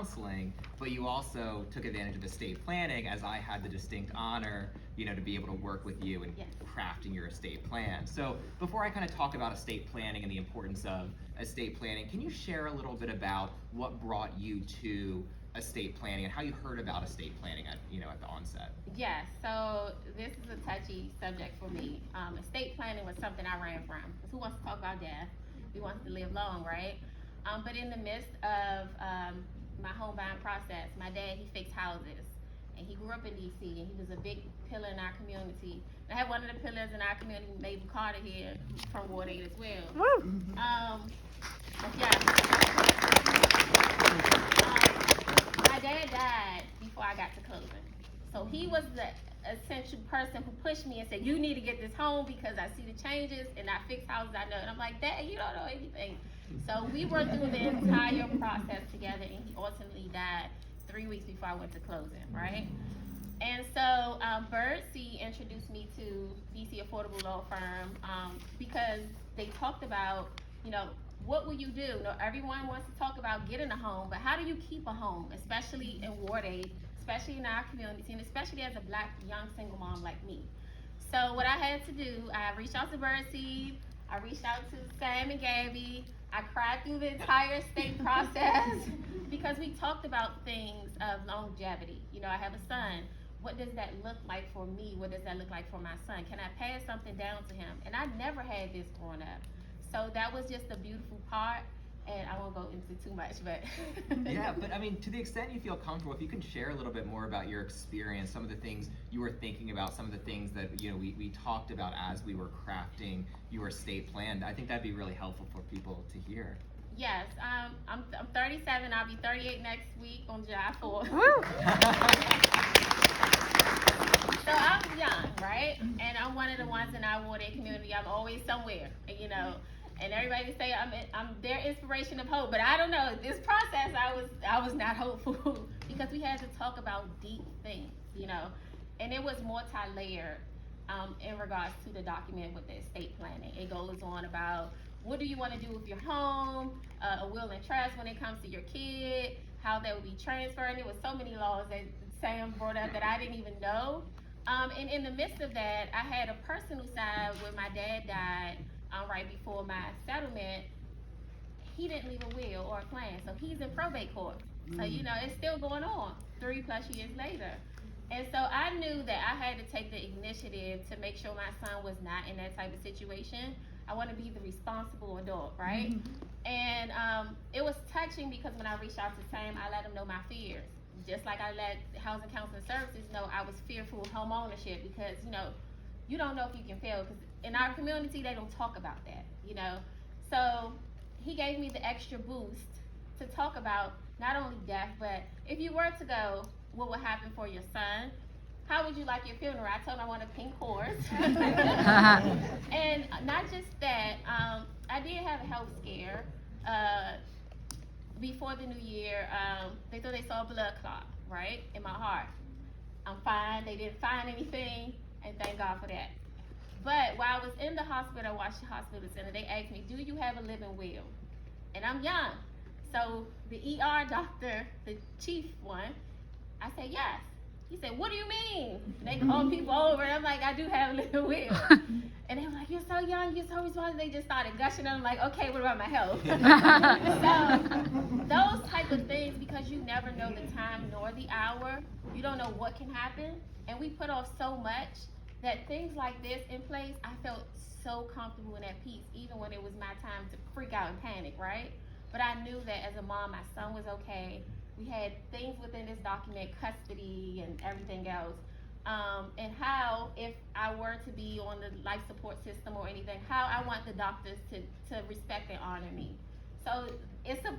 counseling, but you also took advantage of estate planning, as I had the distinct honor, to be able to work with you in crafting your estate plan. So before I kind of talk about estate planning and the importance of estate planning, can you share a little bit about what brought you to estate planning and how you heard about estate planning at the onset? Yes, so this is a touchy subject for me. Estate planning was something I ran from. Because who wants to talk about death? Who wants to live long, right? But in the midst of my home buying process, my dad, he fixed houses. And he grew up in DC, and he was a big pillar in our community. And I have one of the pillars in our community, Mabel Carter here, from Ward 8 as well. Woo! My dad died before I got to closing. So he was the essential person who pushed me and said, you need to get this home because I see the changes and I fix houses I know. And I'm like, Dad, you don't know anything. So we worked through the entire process together, and he ultimately died 3 weeks before I went to closing, right? And so Birdsea introduced me to DC Affordable Law Firm because they talked about, what will you do? Everyone wants to talk about getting a home, but how do you keep a home, especially in Ward 8, especially in our community, and especially as a Black young single mom like me? So what I had to do, I reached out to Birdsea, I reached out to Sam and Gabby, I cried through the entire state process because we talked about things of longevity. I have a son. What does that look like for me? What does that look like for my son? Can I pass something down to him? And I never had this growing up. So that was just a beautiful part, and I won't go into too much, but. Yeah, but I mean, to the extent you feel comfortable, if you can share a little bit more about your experience, some of the things you were thinking about, some of the things that, we talked about as we were crafting your estate plan, I think that'd be really helpful for people to hear. Yes, I'm 37, I'll be 38 next week on July 4th. Woo! So I'm young, right? And I'm one of the ones in our Ward 8 community, I'm always somewhere, and everybody say I'm their inspiration of hope, but I don't know, this process I was not hopeful because we had to talk about deep things, and it was multi-layered in regards to the document with the estate planning. It goes on about what do you want to do with your home, a will and trust when it comes to your kid, how that would be transferred, and there was so many laws that Sam brought up that I didn't even know. And in the midst of that, I had a personal side where my dad died right before my settlement. He didn't leave a will or a plan, so he's in probate court. So, it's still going on 3+ years later. And so I knew that I had to take the initiative to make sure my son was not in that type of situation. I want to be the responsible adult, right? And it was touching because when I reached out to Sam, I let him know my fears. Just like I let Housing Counseling Services know I was fearful of homeownership because, you don't know if you can fail because in our community, they don't talk about that, So he gave me the extra boost to talk about not only death, but if you were to go, what would happen for your son? How would you like your funeral? I told him I want a pink horse. And not just that, I did have a health scare. Before the new year, they thought they saw a blood clot, right, in my heart. I'm fine, they didn't find anything, and thank God for that. But while I was in the hospital, Washington Hospital Center, they asked me, do you have a living will? And I'm young. So the ER doctor, the chief one, I said, yes. He said, what do you mean? And they called people over, and I'm like, I do have a living will. And they were like, you're so young, you're so responsible. They just started gushing, and I'm like, okay, what about my health? So those type of things, because you never know the time nor the hour, you don't know what can happen. And we put off so much that things like this in place, I felt so comfortable and at peace, even when it was my time to freak out and panic, right? But I knew that as a mom, my son was okay. We had things within this document, custody and everything else. And how, if I were to be on the life support system or anything, how I want the doctors to respect and honor me. So it's a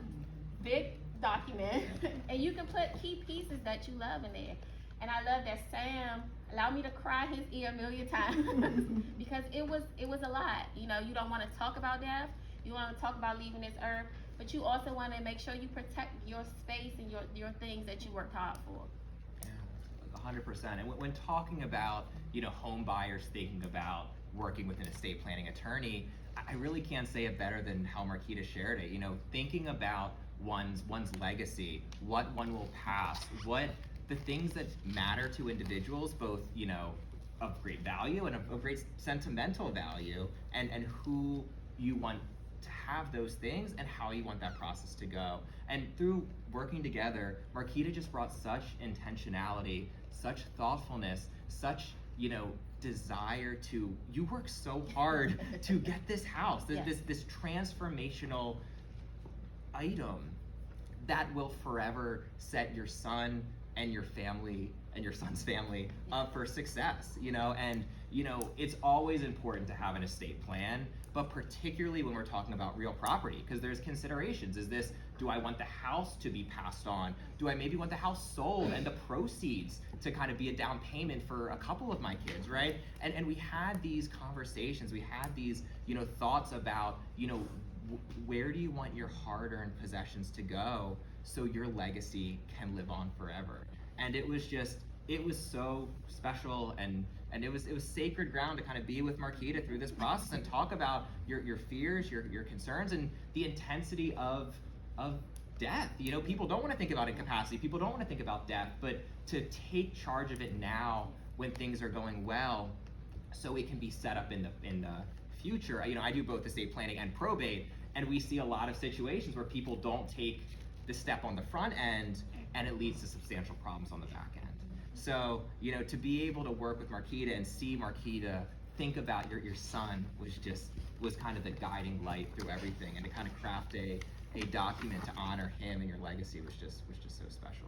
big document, and you can put key pieces that you love in there. And I love that Sam allowed me to cry his ear a million times because it was a lot. You don't want to talk about death. You want to talk about leaving this earth, but you also want to make sure you protect your space and your things that you worked hard for. 100%. And when talking about, home buyers thinking about working with an estate planning attorney, I really can't say it better than how Markita shared it. Thinking about one's legacy, what one will pass, what the things that matter to individuals, both, you know, of great value and of great sentimental value, and who you want to have those things and how you want that process to go. And through working together, Markita just brought such intentionality, such thoughtfulness, such, you know, desire to, you work so hard to get this house, this transformational item that will forever set your son and your family and your son's family up for success, you know. And you know, it's always important to have an estate plan, but particularly when we're talking about real property, because there's considerations. Is this, do I want the house to be passed on? Do I maybe want the house sold and the proceeds to kind of be a down payment for a couple of my kids, right? And we had these conversations, we had these, you know, thoughts about, you know, where do you want your hard-earned possessions to go so your legacy can live on forever? And it was just, it was so special, and it was sacred ground to kind of be with Markita through this process and talk about your fears, your concerns, and the intensity of death. You know, people don't want to think about incapacity, people don't want to think about death, but to take charge of it now when things are going well, so it can be set up in the future. You know, I do both estate planning and probate, and we see a lot of situations where people don't take the step on the front end, and it leads to substantial problems on the back end. So, you know, to be able to work with Markita and see Markita think about your son was kind of the guiding light through everything, and to kind of craft a document to honor him and your legacy was just so special.